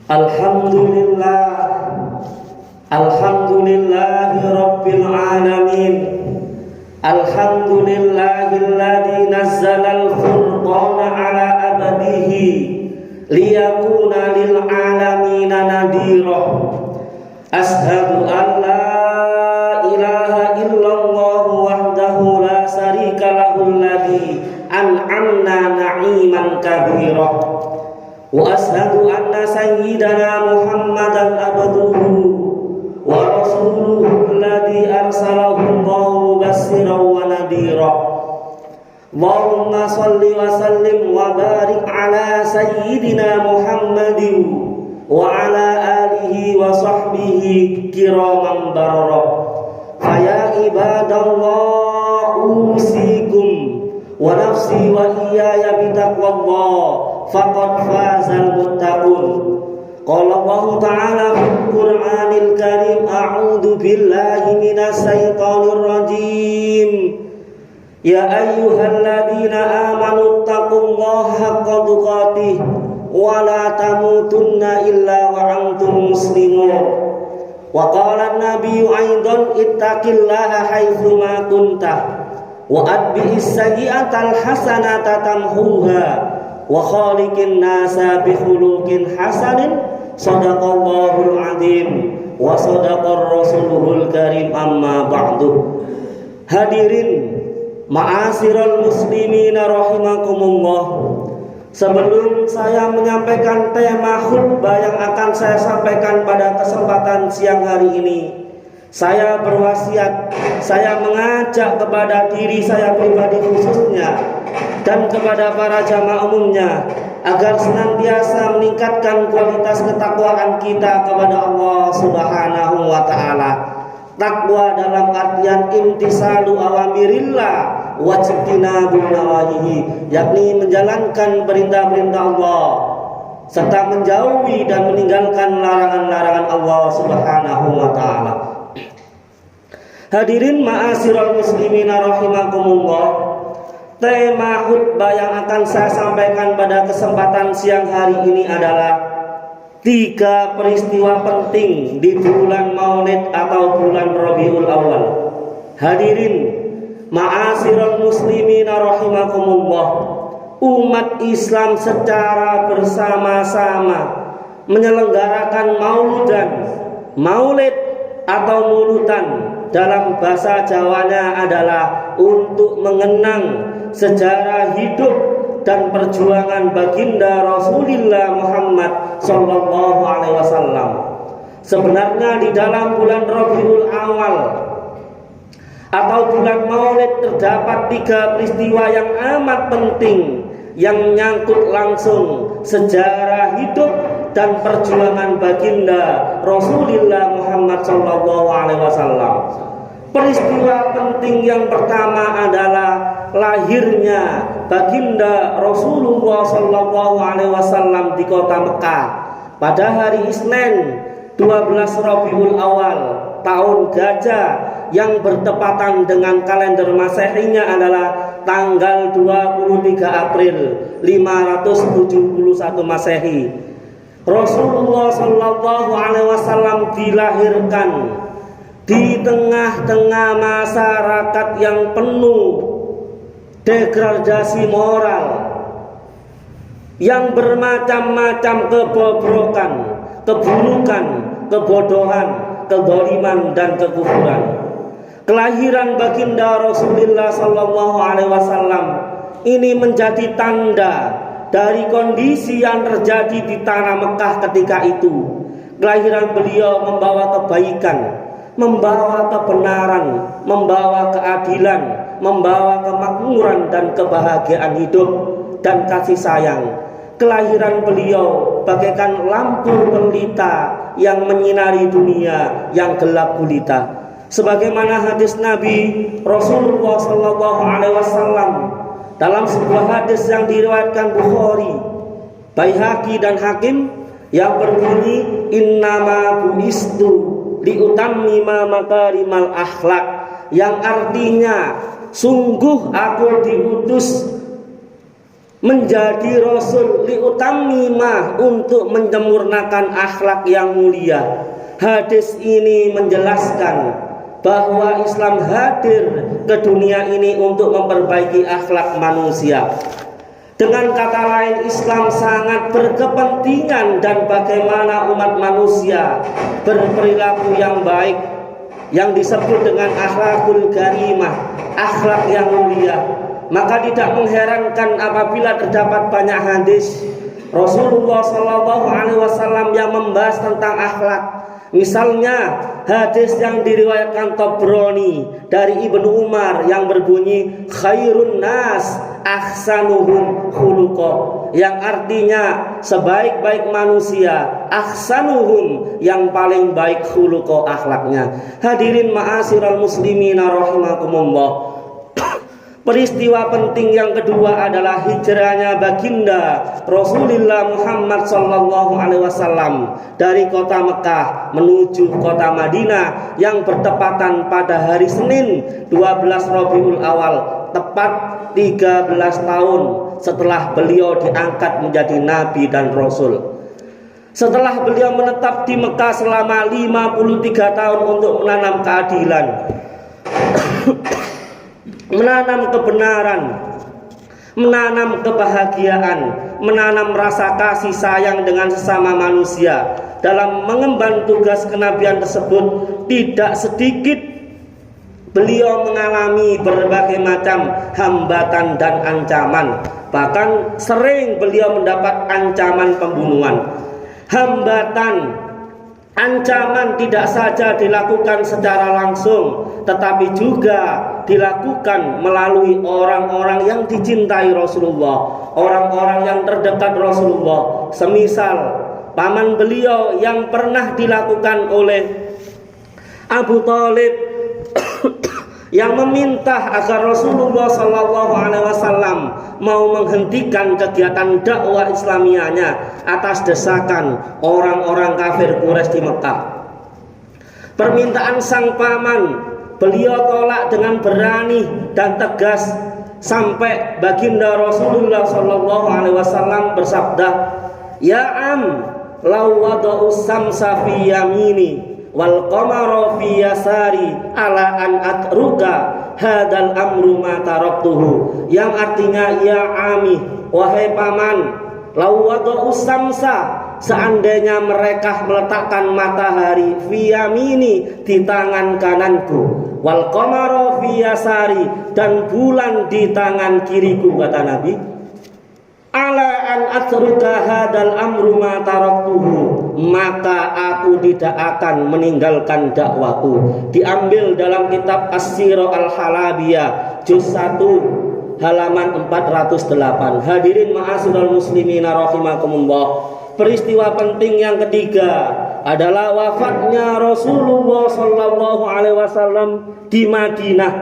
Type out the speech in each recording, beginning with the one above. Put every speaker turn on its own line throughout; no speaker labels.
Alhamdulillah, alhamdulillahi rabbil alamin. Alhamdulillahilladzi nazzalal furqana ala abdihi liyakuna lil alamina nadhira. Ashhadu an la ilaha illallah wahdahu la syarika lahu alladzi an'amna na'iman kabira. Wa ashhadu anna sayyidana Muhammadan abduhu wa rasuluhu alladzi arsalahu Allahu mubassiran wa nadhira. Allahumma shalli wa sallim wa barik ala sayyidina Muhammadin wa ala alihi wa sahbihi kiraman barara. Faya ibadallah usikum wa nafsi wa iyaya bitaqwallah faqad fazal muttaqun. Qala Allah ta'ala fil Qur'anil Karim, a'udzu billahi minas syaitonir rajim. Ya ayyuhalladzina amanu taqullaha haqqa tuqatih wa la tamutunna illa wa antum muslimun. Wa qala an-nabiyyu aidan ittaqillaha haitsu ma kunta wa atbi'is sayyi'atal hasanata tamhuha wa khaliqin nasa bi khuluqin hasanin. Shadaqallahul azim wa shadaqar rasuluhul karim. Amma ba'du. Hadirin ma'asyiral muslimina rahimakumullah. Sebelum saya menyampaikan tema khutbah yang akan saya sampaikan pada kesempatan siang hari ini, saya berwasiat, saya mengajak kepada diri saya pribadi khususnya dan kepada para jamaah umumnya agar senantiasa meningkatkan kualitas ketakwaan kita kepada Allah Subhanahu wa taala. Takwa dalam artian imtisalu awamirillah wajtinabu nawahihi, yakni menjalankan perintah-perintah Allah serta menjauhi dan meninggalkan larangan-larangan Allah Subhanahu wa taala. Hadirin ma'asyiral muslimina rahimakumullah. Tema khutbah yang akan saya sampaikan pada kesempatan siang hari ini adalah 3 peristiwa penting di bulan Maulid atau bulan Rabiul Awal. Hadirin ma'asyiral muslimina rahimakumullah, umat Islam secara bersama-sama menyelenggarakan maulid atau mulutan. Dalam bahasa Jawanya adalah untuk mengenang sejarah hidup dan perjuangan baginda Rasulullah Muhammad sallallahu alaihi wasallam. Sebenarnya di dalam bulan Rabiul Awal atau bulan Maulid terdapat 3 peristiwa yang amat penting yang menyangkut langsung sejarah hidup dan perjuangan baginda Rasulullah Muhammad sallallahu alaihi wasallam. Peristiwa penting yang pertama adalah lahirnya baginda Rasulullah sallallahu alaihi wasallam di kota Mekah pada hari Isnin 12 Rabiul Awal tahun Gajah yang bertepatan dengan kalender Masehinya adalah tanggal 23 April 571 Masehi. Rasulullah sallallahu alaihi wasallam dilahirkan di tengah-tengah masyarakat yang penuh degradasi moral, yang bermacam-macam kebobrokan, keburukan, kebodohan, kezaliman dan kekufuran. Kelahiran baginda Rasulullah sallallahu alaihi wasallam ini menjadi tanda dari kondisi yang terjadi di tanah Mekah ketika itu. Kelahiran beliau membawa kebaikan, membawa kebenaran, membawa keadilan, membawa kemakmuran dan kebahagiaan hidup dan kasih sayang. Kelahiran beliau bagaikan lampu pelita yang menyinari dunia yang gelap gulita. Sebagaimana hadis Nabi Rasulullah sallallahu alaihi wasallam dalam sebuah hadis yang diriwayatkan Bukhari, Baihaqi dan Hakim yang berbunyi innama buistu liutammima makarimal akhlak, yang artinya sungguh aku diutus menjadi rasul liutamimah, untuk menyempurnakan akhlak yang mulia. Hadis ini menjelaskan bahwa Islam hadir ke dunia ini untuk memperbaiki akhlak manusia. Dengan kata lain, Islam sangat berkepentingan dan bagaimana umat manusia berperilaku yang baik, yang disebut dengan akhlakul karimah, akhlak yang mulia. Maka tidak mengherankan apabila terdapat banyak hadis Rasulullah SAW yang membahas tentang akhlak. Misalnya hadis yang diriwayatkan Tabrani dari Ibnu Umar yang berbunyi khairun nas ahsanuhum khuluqa, yang artinya sebaik-baik manusia ahsanuhum, yang paling baik khuluqa, akhlaknya. Hadirin ma'asyiral muslimina rahimakumullah. Peristiwa penting yang kedua adalah hijrahnya baginda Rasulullah Muhammad SAW dari kota Mekah menuju kota Madinah yang bertepatan pada hari Senin 12 Rabiul Awal, tepat 13 tahun setelah beliau diangkat menjadi nabi dan rasul. Setelah beliau menetap di Mekah selama 53 tahun untuk menanam keadilan, menanam kebenaran, menanam kebahagiaan, menanam rasa kasih sayang dengan sesama manusia. Dalam mengemban tugas kenabian tersebut, tidak sedikit beliau mengalami berbagai macam hambatan dan ancaman. Bahkan sering beliau mendapat ancaman pembunuhan. Hambatan, ancaman tidak saja dilakukan secara langsung, tetapi juga dilakukan melalui orang-orang yang dicintai Rasulullah, orang-orang yang terdekat Rasulullah. Semisal paman beliau yang pernah dilakukan oleh Abu Thalib yang meminta agar Rasulullah SAW mau menghentikan kegiatan dakwah Islamianya atas desakan orang-orang kafir Quraisy di Mekah. Permintaan sang paman beliau tolak dengan berani dan tegas, sampai baginda Rasulullah SAW bersabda, "Ya am, law wada'u samsa fi yamini wal qamara fi yasari ala an atruka hadal amru ma taraktuhu." Yang artinya, ya ami, wahai paman, law wada'u samsa, seandainya mereka meletakkan matahari fi yamini, di tangan kananku, wal qamara fi yasari, dan bulan di tangan kiriku, kata Nabi, ala an atruka hadal amru ma taraktuhu, maka aku tidak akan meninggalkan dakwaku. Diambil dalam kitab As-Sirah Al-Halabiyah juz 1 halaman 408. Hadirin ma'asyiral muslimina rahimakumullah. Peristiwa penting yang ketiga adalah wafatnya Rasulullah SAW di Madinah,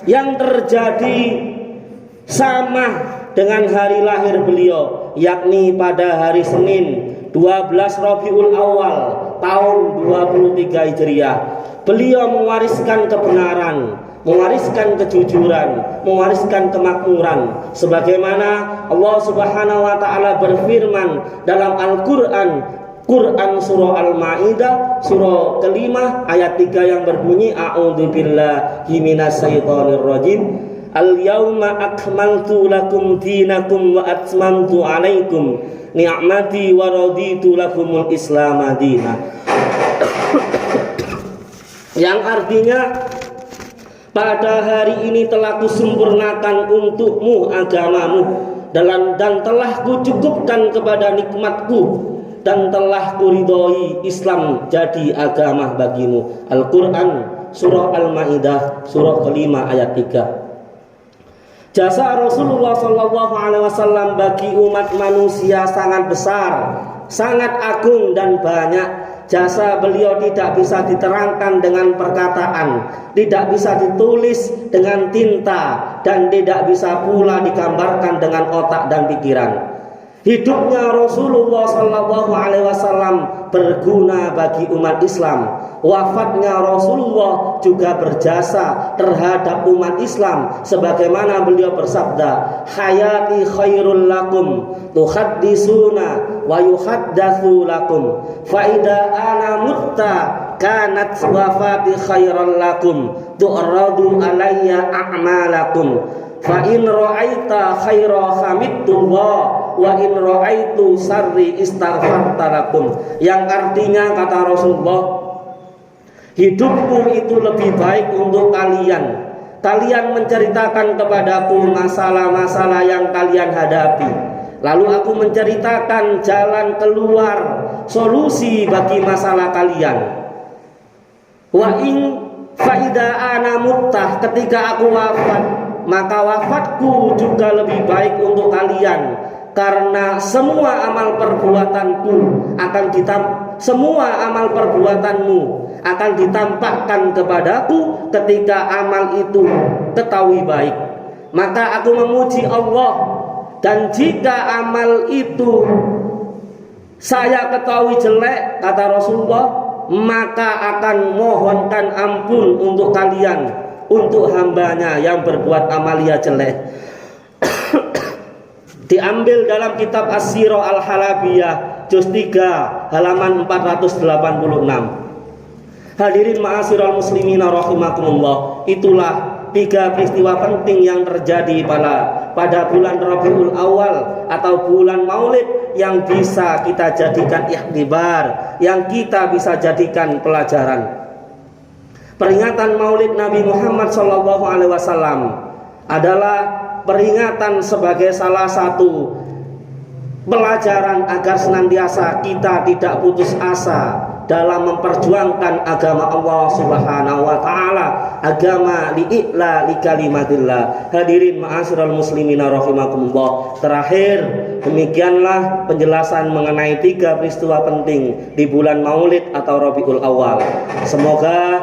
yang terjadi sama dengan hari lahir beliau, yakni pada hari Senin 12 Rabiul Awal tahun 23 Hijriah. Beliau mewariskan kebenaran, mewariskan kejujuran, mewariskan kemakmuran, sebagaimana Allah Subhanahu wa taala berfirman dalam Al-Qur'an, Quran surah Al-Maidah surah kelima ayat 3 yang berbunyi, a'udzubillahi minasyaitonirrajim, al-yauma akmaltu lakum dinakum wa atmamtu alaikum ni'mati wa raditu lakumul islam madina. Yang artinya, pada hari ini telah kusempurnakan untukmu agamamu, dan telah kucukupkan kepada nikmatku, dan telah kuridhoi Islam jadi agama bagimu. Al-Quran surah Al-Maidah surah kelima ayat 3. Jasa Rasulullah SAW bagi umat manusia sangat besar, sangat agung dan banyak. Jasa beliau tidak bisa diterangkan dengan perkataan, tidak bisa ditulis dengan tinta, dan tidak bisa pula digambarkan dengan otak dan pikiran. Hidupnya Rasulullah SAW berguna bagi umat Islam. wafatnya Rasulullah juga berjasa terhadap umat Islam, sebagaimana beliau bersabda, hayati khairul lakum tuhaddisuna wa yuhaddatsu lakum fa idza ana mutta kanat wafati khairan lakum tu'radu alayya a'malakum fa in ra'aita khaira hamidullah wa in ra'aitu sarri istaghfartalakum. Yang artinya, kata Rasulullah, hidupku itu lebih baik untuk kalian. Kalian menceritakan kepadaku masalah-masalah yang kalian hadapi, lalu aku menceritakan jalan keluar, solusi bagi masalah kalian. Wa in faida ana muttah, ketika aku wafat, maka wafatku juga lebih baik untuk kalian, karena semua amal perbuatanku akan semua amal perbuatanmu akan ditampakkan kepadaku ketika amal itu ketahui baik. Maka aku memuji Allah, dan jika amal itu saya ketahui jelek, kata Rasulullah, maka akan mohonkan ampun untuk kalian, untuk hambanya yang berbuat amalia jelek. Diambil dalam kitab As-Sirah Al-Halabiyah juz 3 halaman 486. Hadirin ma'asyiral muslimina rahimakumullah, itulah 3 peristiwa penting yang terjadi pada bulan Rabiul Awal atau bulan Maulid yang bisa kita jadikan iktibar, yang kita bisa jadikan pelajaran. Peringatan Maulid Nabi Muhammad SAW adalah peringatan sebagai salah satu pelajaran agar senantiasa kita tidak putus asa dalam memperjuangkan agama Allah Subhanahu wa taala, agama li'ila li kalimatillah. Hadirin ma'asyiral muslimina rahimakumullah. Terakhir, demikianlah penjelasan mengenai 3 peristiwa penting di bulan Maulid atau Rabiul Awal. Semoga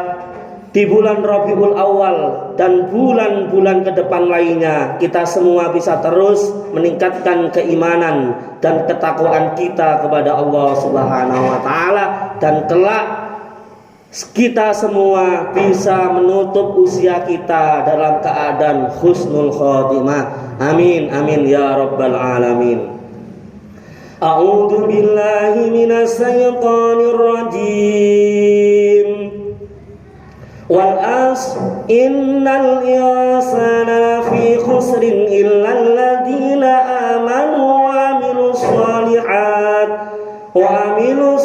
di bulan Rabiul Awal dan bulan-bulan ke depan lainnya kita semua bisa terus meningkatkan keimanan dan ketakwaan kita kepada Allah Subhanahu wa taala, dan kelak kita semua bisa menutup usia kita dalam keadaan husnul khotimah. Amin amin ya rabbal alamin. A'udzu billahi minas syaitonir rajim. Wal asr innal insana lafi khusrin illa alladziina amanu wa amilus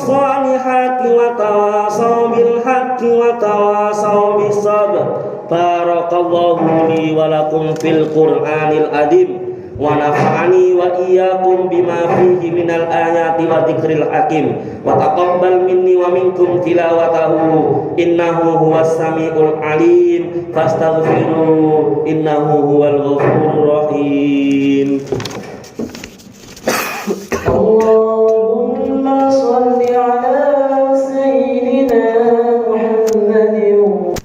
solihati wa tawasaw bil haqqi wa tawasaw bis sabr. Barakallahu li wa lakum fil Qur'anil azim wa nafa'ani wa iyyakum bima fihi minal ayati wa dzikril hakim wa taqabbal minni wa minkum tilawatahu innahu huwas samiul alim fastaghfiru innahu huwal ghafurur rahim. Allahumma shalli ala sayyidina Muhammadin.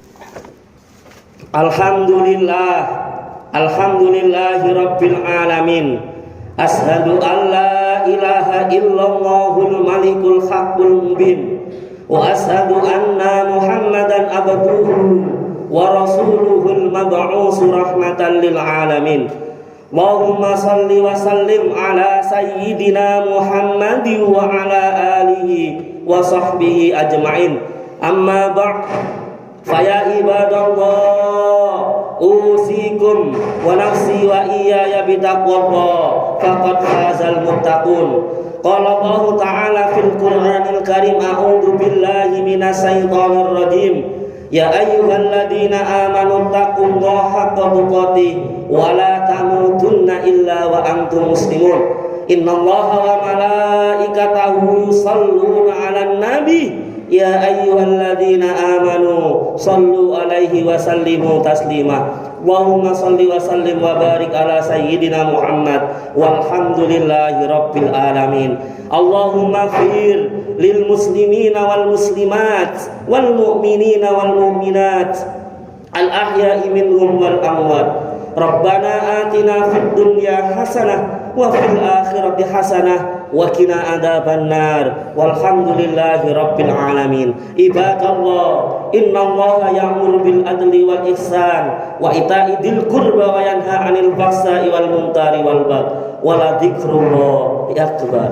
Alhamdulillahi rabbil alamin. Ashhadu an la ilaha illallahul malikul haqqul mubin wa ashhadu anna Muhammadan abduhu wa rasuluhul mab'uts rahmatan lil alamin. Allahumma salli wa sallim ala sayyidina Muhammadin wa ala alihi wa sahbihi ajma'in. Amma ba'd, faya ibadallah, usikum wa nafsi wa iyaya bitaqwallah, faqad fazal muttaqun. Qala Allah ta'ala fil Qur'anil Karim, a'udzu billahi minas syaitonir rajim. Ya ayyuhalladzina amanu taqullaha haqqa tuqatih wa la tamutunna illa wa antum muslimun. Innallaha wa malaikatahu yusholluna 'alan nabi. Ya ayyuhalladzina amanu sallu alaihi wa sallimu taslima. Allahumma salli wa sallim wa barik ala sayyidina Muhammad walhamdulillahi rabbil alamin. Allahumma fir lil muslimina wal muslimat wal mu'minina wal mu'minat al ahya'i minhum wal amwat. Rabbana atina fid dunya hasanah wa fil akhirati hasanah wa qina adzabannar. Walhamdulillahi rabbil alamin. Ibadallah, innallaha ya'muru bil adli wal ihsan wa ita'i dzil qurba wa yanha 'anil fahsya'i wal munkari wal baghi wa la dzikrullahi akbar.